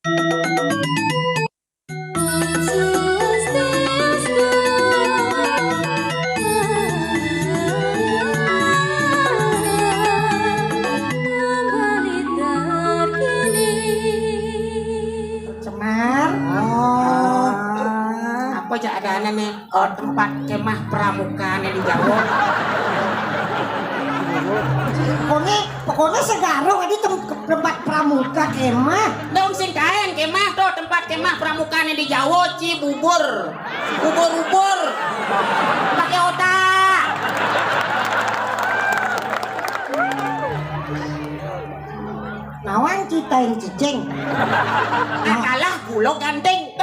Apa keadaannya nih? Tempat kemah pramuka nih di Jawa. Pokoknya segarong ada tempat pramuka kemah. Daun sing kaen kemah tuh tempat kemah pramuka nih di Jawa. Cibubur, ubur pakai otak. Nawang citain cicing. Kalah gulo ganteng.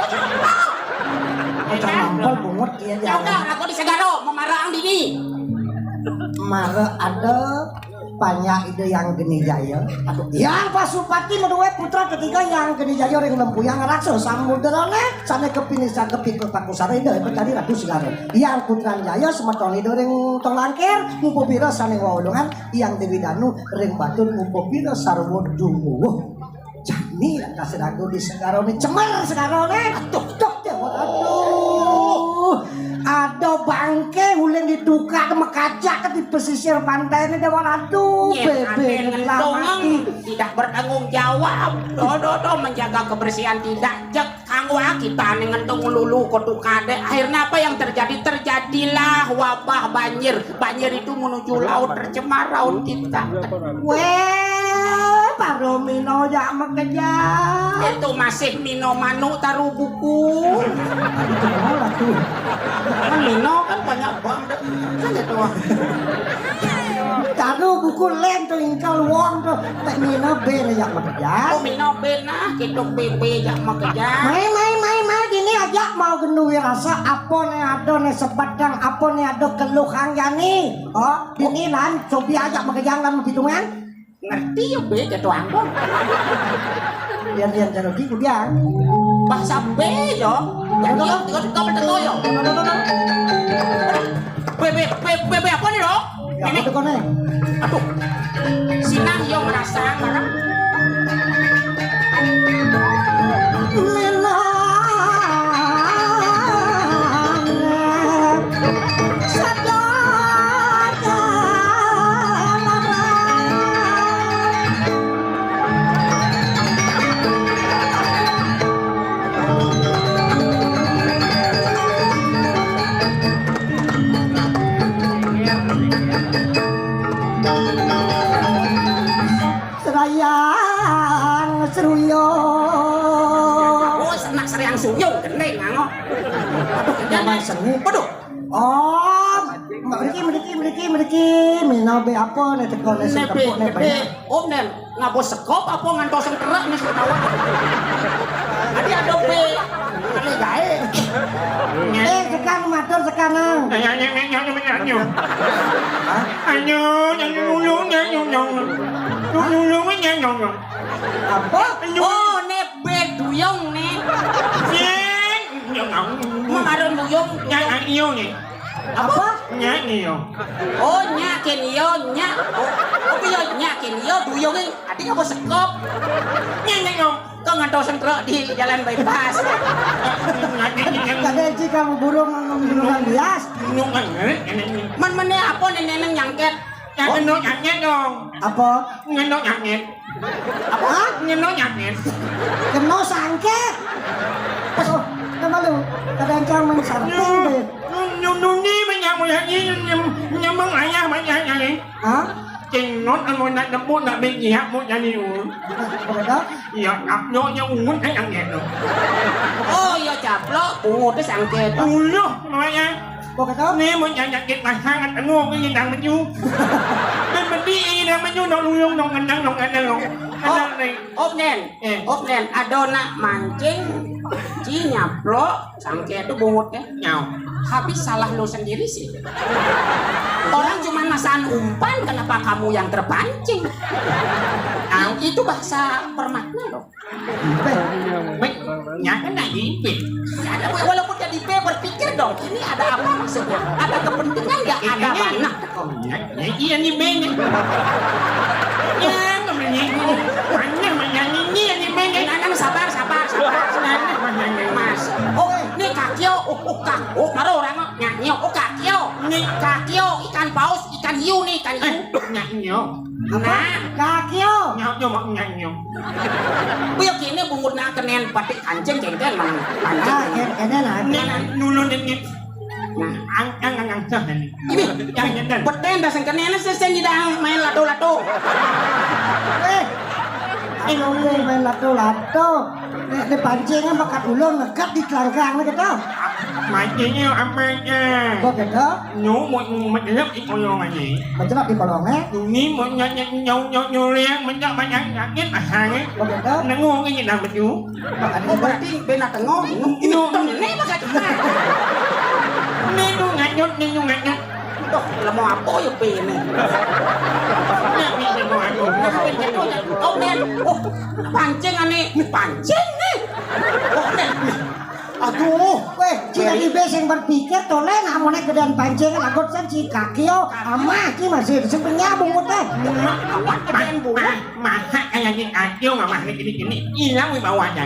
Macam bungut dia Ya udah, aku di Segaro memarang dini. Mara ada banyak ide yang geni jaya. Aduh, yang Pasupati menuwe putra ketiga yang geni jaya ring lempu yang raksa samudrane sane kepinisa kepikul pakusara ide tadi Ratu Segaro. Yang putra jaya semeton ide ring tolangkir mupo pira sane wawulungan yang Dewi Danu ring batun mupo pira sarwa dumuwuh. Jani kasih aku di Segaro nih cemar Segaro nih. Aduh, ada bangke ulin ditukar mekajak di pesisir pantai ini dewan aduh bebe mati tidak bertanggung jawab. Do menjaga kebersihan tidak jek kanggo kita ngentung lulu kudu kade. Akhirnya apa yang terjadi? Terjadilah wabah banjir. Banjir itu menuju laut tercemar laut kita. Weh, baru mino jak mekejak. Itu masih mino manu taruh buku. Itu malah tuh. Kan mino kan banyak banget. Kan itu. Taruh buku lem tuh ingkal wong tuh. Tak mino ben jak mekejak. Oh mino benah kita bebe jak mekejak. Mai gini aja mau gendui rasa apa nih ada nih sebadang apa nih ada keluhan yani. Oh, gini lan cobi aja mekejak lan hitungan. Ngerti ya be jatuh angkot. Biar cara gitu dia. Bahasa B yo. Jadi kau bertemu yo. Bebe apa nih lo? Ya itu kone. Aduh. Sinah yo merasa marah. Serayang seruyung. Oh, senak serayang seruyung gede ngangok. Aduh, Jangan seni. Aduh. Oh, meriki mino be apa nih teko nih sekepuk nih banyak. Om nen ngabos sekop apa ngantoseng kerak nih setawa. Adi ada be. Kali gae. Sekarang matur sekarang. Apa? Oh, nek be duyung nih. Mengarun duyung. Apa? Oh, nyakin yo nyak. Oh, piye nyakin yo duyung iki. Adi ngabos sekop. Kau ngantoseng kerak di jalan bypass. Kada ji kamu burung ngomong bias. Men apa neneng nyangket? Apa? Apa? Keno sangket. Oh, malu. Kadang kau mensarting deh. Hah? Nó ăn ngồi nãy đập bút là bên gì hát bút ra đi uống. Apa dah? Iya, ngapnya yang umun kan yang gitu. Oh, iya caplok, bungut itu sangket. Ulo, namanya. Apa dah? Nih mau nyakit masangan tengok cái gì đang bên du. Bên bên đi đang bên du nó lung nó ngăn nó này. Op nen, adona mancing, ci nyaplok, sangket itu bungutnya. Nhau. Habis salah lo sendiri sih. Orang cuma masaan umpan, kenapa kamu yang terpancing? Nah, itu bahasa permakna loh. Nhà cái này gì vậy? Ada, walaupun jadi B berpikir dong, ini ada apa maksudnya? Ada kepentingan nggak? Ada mana? Iya nih Ben. Ya, namanya ini. Banyak nyanyi ini Ben. Sabar. banyu. Nyanyo. Nah, Kakio. Nyanyo mak nyanyo. kuya kene bungut nak kenen batik kancing kengken mang Ah, kancing. kene lah. Nulun dengit. Nah, ang sahan. Ini Jangan dan. beten dah sing kenen sesen didang main lado-lado. Ayo main lato-lato. Nek pancingan bakat ulun ngekat di kelangkang ni kita. Mancingnya apa aja? Kok kita? Nyu mau menjelap di kolong aja. Mencelap di kolongnya. Ini mau nyuriang menjak banyak sakit ahangnya. Kok kita? Nengung cái gì nào mình chú. Oh berarti bena tengok. Ini ini bakat. Ini tu nganyut, ini tu nganyut. Doh, lemo apa ya bene. Ini mau aku. Oh men, oh pancing ane, pancing nih. Oh men, aduh, Weh, cina di base yang berpikir tole namanya gedean pancing lagot san si kakio ama ki masih sebenarnya bungut teh. amat keren bu. Mahak kayak gini akil nggak mahak gini-gini. Hilang wibawanya.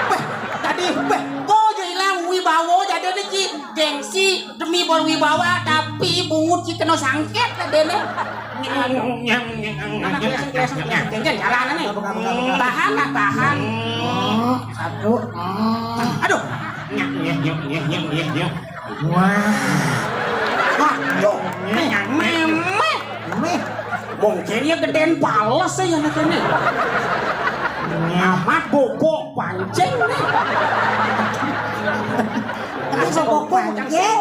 Weh, tadi weh, kok jadi hilang wibawa jadi ini ci gengsi demi berwibawa tapi bungut ci kena sangket tadi nih. Jangan jalan nih. Tahan lah, tahan. Satu. Aduh, Wah. aduh, memeh. Meh. Mungkin ya gedean pales ya anak ini. Amat bobok pancing nih. Ini bobok pancing.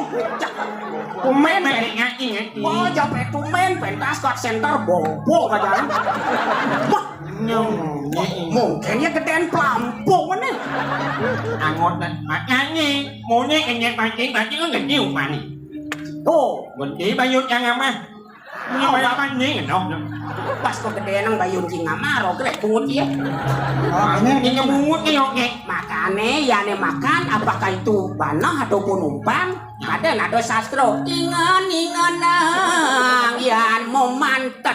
Tumen oh jampe tumen pentas kot center bobok aja. Wah, mungkin ya gedean pelampung nih. Angot dan makanya maunya kenyek pancing kan nggak nyium mani. Tuh, Gede bayut yang apa? Ini bayut pancing dong. pas kok gedean nang bayun cing ngamaro krek bungut ya. Oh, ini Ini mungut nih oke. Makane ya ne makan apakah itu banah ataupun umpan ada nado sastro ingan nang yan mau mantet.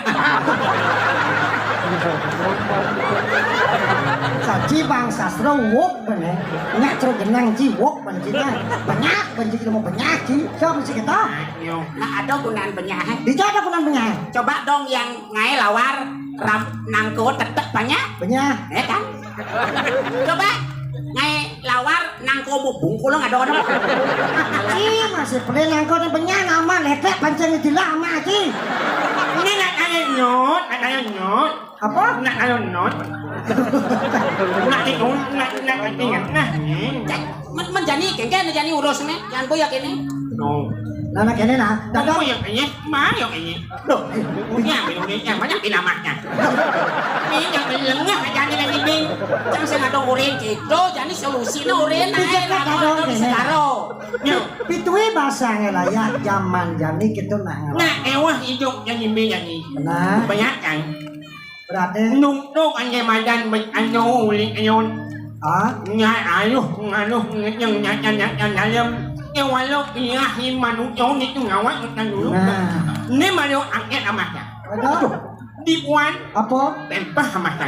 saji bang sastra wok bener. Nyak terus genang ji wok bencina. Banyak bencina mau banyak ji. Coba sih kita. Nah ada gunaan penyah. Dicoba punan banyak. Coba dong yang ngai lawar ram nangko tetek banyak Banyak. ya kan. Coba ngai lawar nangko bubung kulo nggak ada. Ji masih pelin angkot yang banyak nama lepek pancing di lama ji. Ini nak ada nyot, Apa? nak ada nyot. Nak itu, nak ingat nah. Menjani kengken menjani urus nih yang boyak ini. No. Nah, nak ini nah. Đâu Dadang. có yang kayaknya, mana yang kayaknya? Duh, Punya yang banyak pinamaknya. Ini yang lengah aja nih lagi bing. jangan saya ngadong urin gitu, jadi solusinya urin Pijet naik kan kadang ini. segaro. Yo, Pitui bahasa ngelaya zaman jani kita nak ngelaya. nah ewah hidup yang ini yang ini. Nah, Banyak kan? berarti Nung nung anh em madan anh nô linh ayon. ah Nyai ayuh ngaluh yang nyanyam. Ewa lo ilahi manung yo ni tu ngawak nang dulu. nah Ni malu angkat amatnya. ada Dipuan apa tempah amatnya.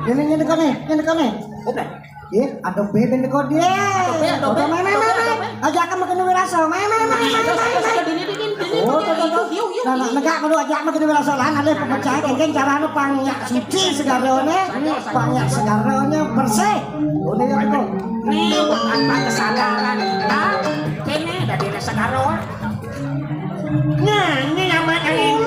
ini dekat nih Udah. ya ada beben dekat dia Ada bebe. ajak kamu kena wirasa main oh tuh nah negak kudu ajak kamu kena wirasa lan ada pemecah kengkeng caranya panyak suci segarone panyak segarone bersih udah ya tuh Nih tanpa kesadaran kita, kene dari segaro. Nah, ini yang banyak ini.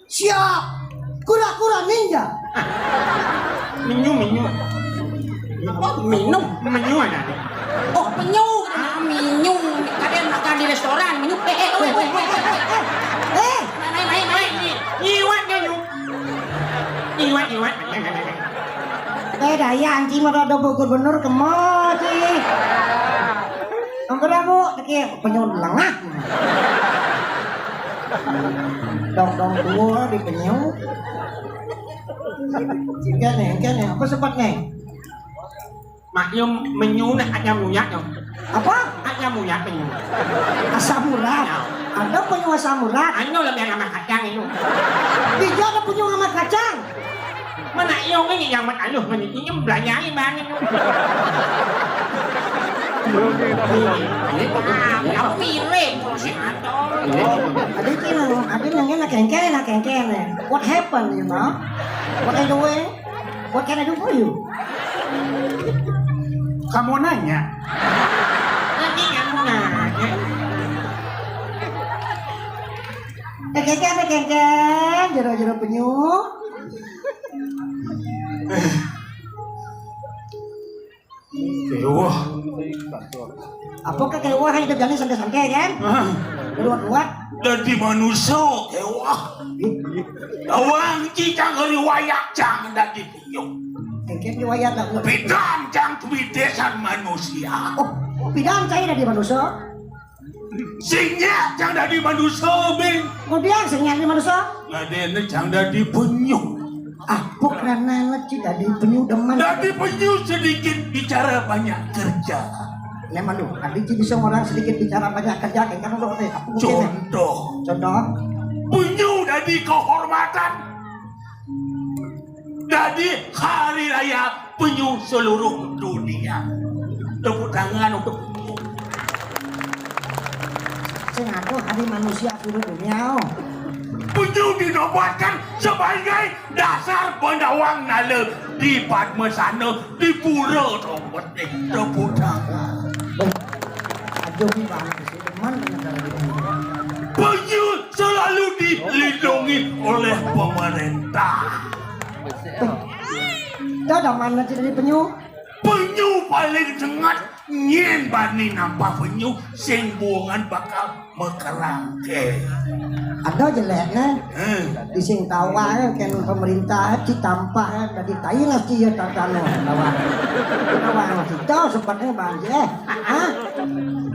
Siap, kura-kura ninja. Minum. Oh, minum. Menyu ada. Oh, penyu. Minum. Kalian makan di restoran, minum. Eh, Iwat kan you. Iwat. Daya anci merada gubernur ke mall sih. Angkat Bu, teki penyu lengah. Dong tua di penyu. Kene, apa sempat nih? Maklum menyu nak ada muyak dong. Apa? Ada muyak penyu. Asam urat. Ada penyu asam urat. Ano lah yang sama kacang itu. Tidak ada penyu sama kacang. Mana iyo cái yang mình ảnh mình chỉ nhắm lại nhái mang nó. Ang piring si Ato. Ada yang kengkene. What happened, you know? What I doing? What can I do for you? Kamu nanya. Nanti kamu nanya. Kengken, jero penyu. Kewah. Apakah kewahan hidup jalan santai-santai kan? Luat-luat. Dari manusia kewah. Awang cicang riwayat cang dari pinyong. Kengken riwayat lah. Pidan cang kebidesan manusia. Oh, pidan saya dari manusia. Sinyak cang dari manusia ben. Kemudian senyap dari manusia. Ngadene cang dari penyung. Apa karena leci dari penyu deman? Dari penyu sedikit bicara banyak kerja. Lemah lu, tadi bisa orang sedikit bicara banyak kerja, kan lu katanya aku mungkin. Contoh. Penyu dari kehormatan. Dari hari raya penyu seluruh dunia. Tepuk tangan untuk penyu. Saya ngaku hari manusia seluruh dunia. Penyu dinobatkan sebagai dasar pendawang nala di Padma sana di pura Rombet ni. Tepuk tangan. Ajobi banget sih, deman dengan penyu. Penyu selalu dilindungi oleh pemerintah. Dah dah mana sih dari penyu? Penyu paling sengat nyen bani nampak penyu sing buangan bakal mekerangke. Ada jeleknya. Di sing tawa kan pemerintah ditampak dari Thailand sih ya tatano tawa. Tawa kita sepatnya banjir. Hah?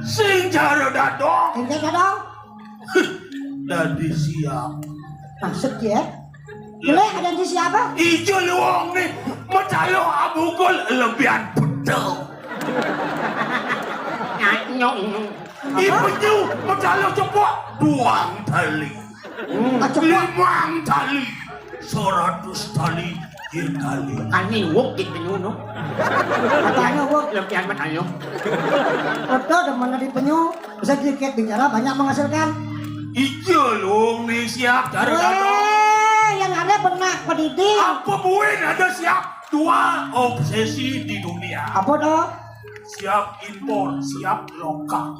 Sing cara dadong Ini kadang dadi siap. maksud ya. Jelek ada di siapa? Ijo luang ni macalo abugol lebihan betul. Penyu macalo cepok buang tali. Limang tali, 100 tali, kali. Ani wok di penyu no. Katanya gua Lebihan macalo. betul dan mana di penyu bisa sedikit bicara banyak menghasilkan. Ijo luang ni siap cara dadong. Yang ada benak pendidik. Apa buin ada siap dua obsesi di dunia. Apa dah? Siap impor, siap lokal.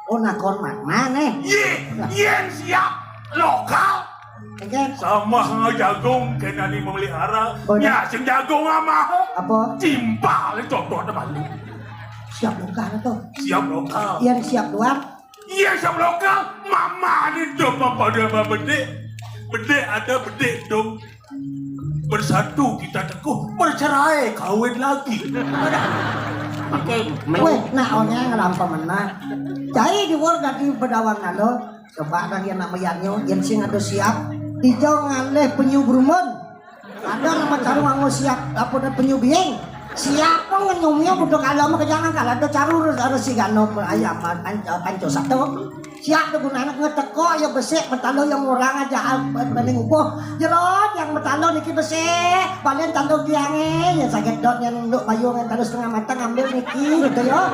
Oh nakon mana? Yen siap lokal. Kan? Sama jagung kena memelihara. Ya, sing jagung ama. Apa? Timpal itu ada balik. Siap lokal tuh. Siap lokal. Yang siap luar. Iya siap lokal. Mama ni coba pada bedek. Bedek ada bedek dong. Bersatu kita teguh, bercerai, kawin lagi. Weh, nah orangnya ngelampa mana? Jadi di luar dari pedawang nalo, coba ada yang namanya yang sing ada siap. Hijau ngaleh penyu brumen. Ada nama caru anggo siap, apa ada penyu bieng. Siapa ngenyumnya butuh kalau mau kejangan kalau ada caru ada si gano ayam panco satu. Siap tuh guna anak ngeteko ya besek metalo yang orang aja banding upoh jerot yang metalo niki besek balen tando giange ya sakit dot yang nduk bayu yang tando setengah matang ambil niki gitu ya.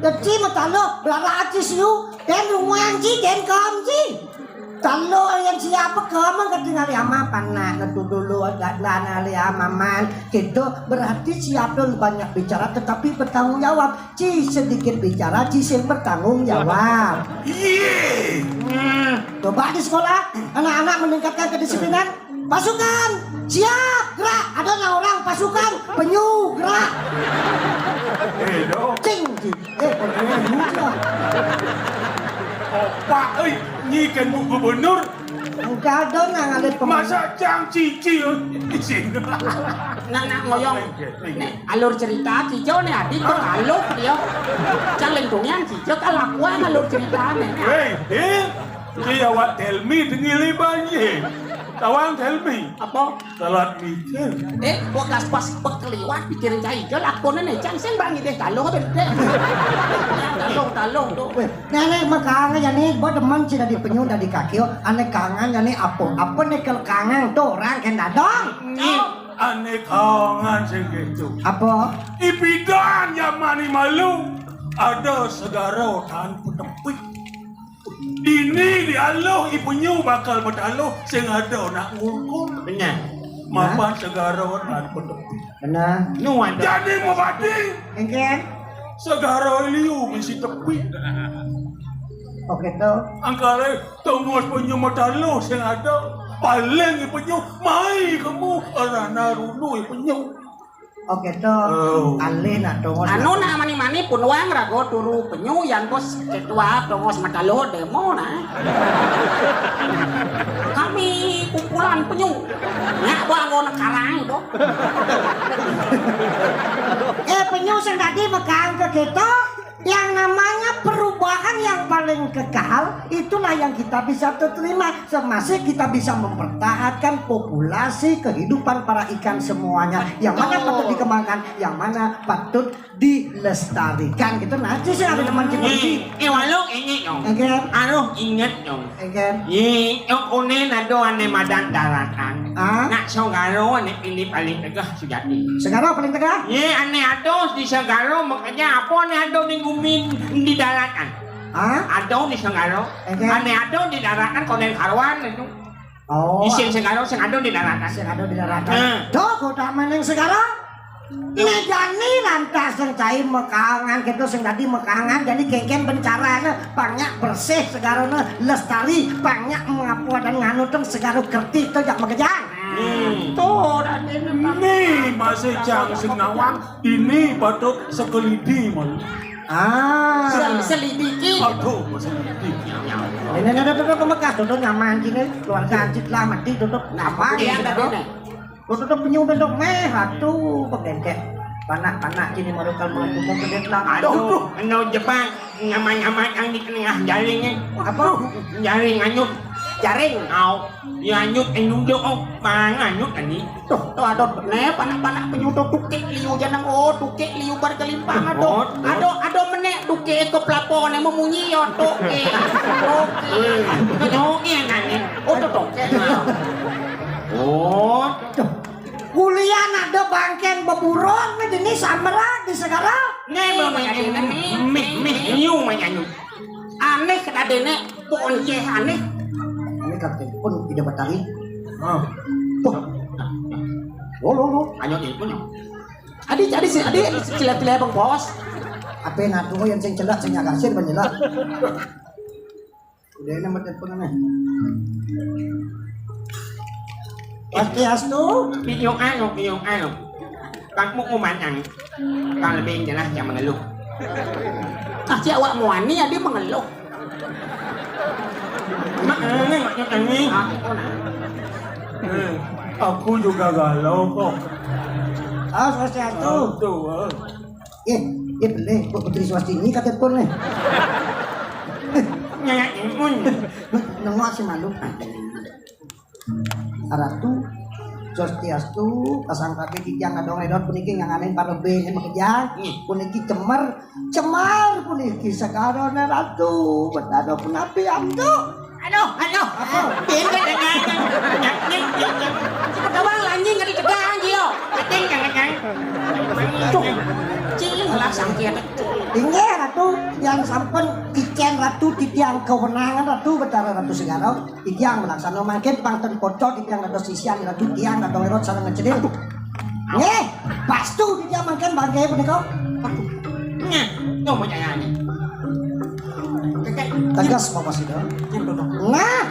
Jadi metalo belara aci siu dan rumah ji dan kamji. Talo yang siapa kamu ketinggal ama panah ngetu dulu agak lana lia maman gitu berarti siap dulu banyak bicara tetapi bertanggung jawab ci sedikit bicara ci sing bertanggung jawab. Coba di sekolah anak-anak meningkatkan kedisiplinan pasukan siap gerak ada orang pasukan penyu gerak cing Pak, ni kan bu gubernur. enggak ada nggak ngalir Masa cang cici di sini. nak ngoyong. Nek alur cerita Cijo nih adik kok alur dia. Cang lingkungan Cijo kelakuan alur ceritanya. Ini awak tell me dengili banyak. Tawang tell me. Apa? Salat mikir. Gua gas pas pekeliwat pikirin cai jo lakonnya nih cang sen bangi deh talong apa deh. Talong tuh. Nenek makangan ya nih, buat teman sih dari penyu dari kaki, aneh kangen ya nih apa nih kalau kangen tuh orang kena dong. Aneh kangen segitu. Apa? Ibidan yang mani malu. Ada segara tanpa tepik. Ini dialoh ibunya bakal bertaloh sing ada nak ngulkul. Benar. Mapan segara tanpa tepik. Benar. Nuan. Jadi mau bading. Engken? Segara liu mesti tepi. Oke tuh. Angkara tunggu punya bertaloh sing ada. Paling ibunya mai kamu orang narunu ibunya. Oke tuh. Alin atau Anu nak mani pun wang rago turu penyu yang bos ketua dongos matalo demo nah. Kami kumpulan penyu. Nyak bangun karang itu. Penyu sing tadi megang ke kita yang namanya perubahan yang paling kekal itulah yang kita bisa terima semasa kita bisa mempertahankan populasi kehidupan para ikan semuanya yang mana patut dikembangkan yang mana patut dilestarikan gitu nanti sih ada teman kita Walau ingat dong. Engken? Anu ingat dong. Engken? Yung kunin ado ane madan daratan. Ah? Nak Sogaro ane pilih paling tegah sejati. Sekarang paling tegak? Ane ado di Sogaro makanya apa ane ado ning gumin di daratan. Ah? Ado di Sogaro. Ane ado di daratan konen karwan itu. Oh. Di sing Sogaro sing ado di daratan. Sing ado di daratan. Tuh kota meneng sekarang. Ngejani lantas yang cair mekangan gitu sing tadi mekangan jadi kengken bencaranya banyak bersih segarana lestari banyak mengapua dan nganuteng segaro kerti itu jak megejang. Tuh Ini masih jang sing nawang. Ini batuk sekelidi malu. Ah. selidiki. Aduh, sekelidi. Ini duduk kemekas duduk nyaman sini keluarga anjit lah mati duduk nama Iya ya tadi duduk. nih. Duduk penyu duduk meh atuh pegengkek. Panak-panak ini mau kalau mengumum gede lah. Aduh, anu Jepang nyaman-nyaman yang di tengah jaringnya. Apa? Jaring anyut. Jaring. Au. Ya anyut anyut oh, bang anyut ani. Tuh ada ne panak-panak penyu tukik liu janang tukik liu bar kelimpang ado menek tukik ke plafon yang memunyi yo tukik. Tukik nani. Tukik. Oh, kuliah ada bangken beburung ini samara di sekarang. Niu manyanyut. Aneh kadene ponceh aneh. Ini kakek pun tidak batari. Lo. Anyut itu nyo. Adi cilat-cilat bang bos. Apa yang tuh yang sing celak sing kasir banjelak. Udah ini mati pun aneh. Pasti astu. Piyong ano. Kang mo kumanyang. Kang lebih jelas yang mengeluh. Si awak muani dia mengeluh. Aku juga galau kok. Pasti astu. Tuh. Boleh buat putri Swastini kata pun nih. Nengok si malu. Aratu Swastiastu pasang kaki kijang adong edot puniki nganganin parebe nya makejang puniki cemar puniki sekarang ratu betado pun api amdo Aduh. Pindah dengan. Kawang anjing ngadi cegang jio. Keting kang. Cing lah sangkiat. tinggi ratu yang sampun iken ratu titiang kewenangan ratu betara ratu segarau titiang melaksanakan mangkin pangten pocok titiang ratu sisian ratu tiang ratu erot sana ngecedil nih pastu titiang mangkin bangkai punika Tuh mau nyanyi. tegas bapak sidang nah